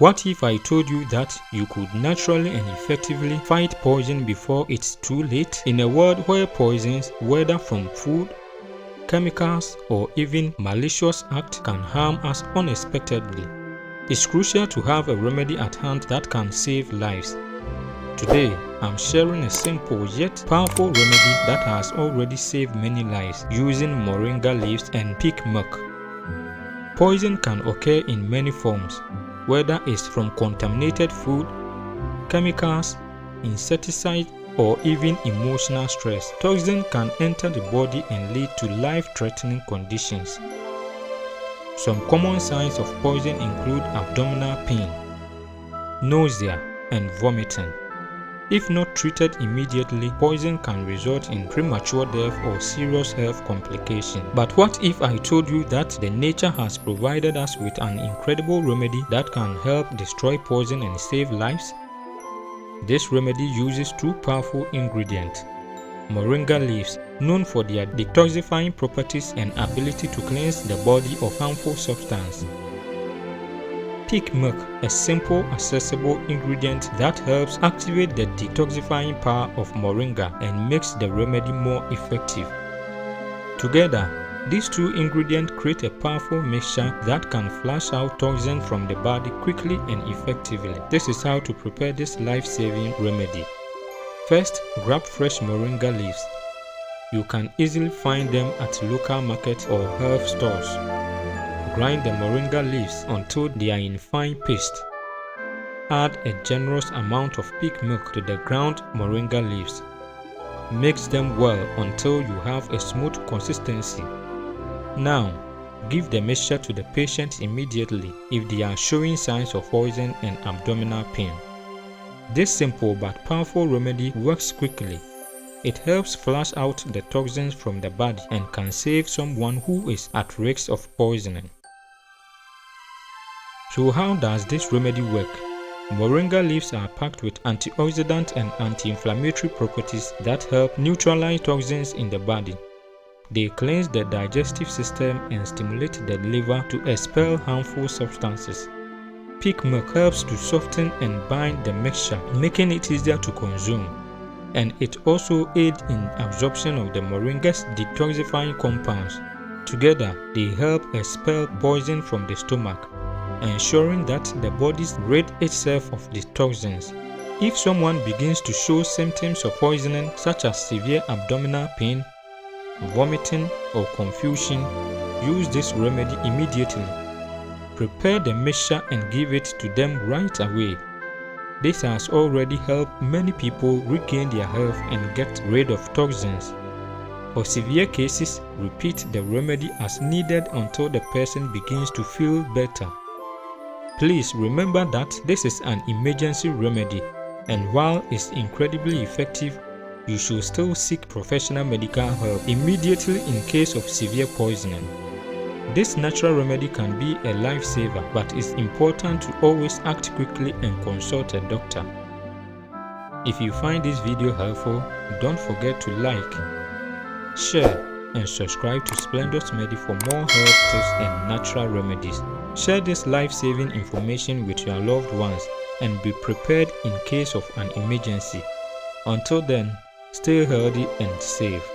What if I told you that you could naturally and effectively fight poison before it's too late? In a world where poisons, whether from food, chemicals, or even malicious acts, can harm us unexpectedly, it's crucial to have a remedy at hand that can save lives. Today, I'm sharing a simple yet powerful remedy that has already saved many lives using moringa leaves and pig milk. Poison can occur in many forms, whether it's from contaminated food, chemicals, insecticides, or even emotional stress. Toxin can enter the body and lead to life-threatening conditions. Some common signs of poison include abdominal pain, nausea, and vomiting. If not treated immediately, poison can result in premature death or serious health complications. But what if I told you that the nature has provided us with an incredible remedy that can help destroy poison and save lives? This remedy uses two powerful ingredients: moringa leaves, known for their detoxifying properties and ability to cleanse the body of harmful substances. Pig milk, a simple, accessible ingredient that helps activate the detoxifying power of moringa and makes the remedy more effective. Together, these two ingredients create a powerful mixture that can flush out toxins from the body quickly and effectively. This is how to prepare this life-saving remedy. First, grab fresh moringa leaves. You can easily find them at local markets or herb stores. Grind the moringa leaves until they are in fine paste. Add a generous amount of pig milk to the ground moringa leaves. Mix them well until you have a smooth consistency. Now, give the mixture to the patient immediately if they are showing signs of poison and abdominal pain. This simple but powerful remedy works quickly. It helps flush out the toxins from the body and can save someone who is at risk of poisoning. So how does this remedy work? Moringa leaves are packed with antioxidant and anti-inflammatory properties that help neutralize toxins in the body. They cleanse the digestive system and stimulate the liver to expel harmful substances. Pig milk helps to soften and bind the mixture, making it easier to consume. And it also aids in absorption of the moringa's detoxifying compounds. Together, they help expel poison from the stomach, ensuring that the body rids itself of the toxins. If someone begins to show symptoms of poisoning such as severe abdominal pain, vomiting, or confusion, use this remedy immediately. Prepare the mixture and give it to them right away. This has already helped many people regain their health and get rid of toxins. For severe cases, repeat the remedy as needed until the person begins to feel better. Please remember that this is an emergency remedy, and while it's incredibly effective, you should still seek professional medical help immediately in case of severe poisoning. This natural remedy can be a lifesaver, but it's important to always act quickly and consult a doctor. If you find this video helpful, don't forget to like, share, and subscribe to Splendor's Medi for more health tips and natural remedies. Share this life-saving information with your loved ones and be prepared in case of an emergency. Until then, stay healthy and safe.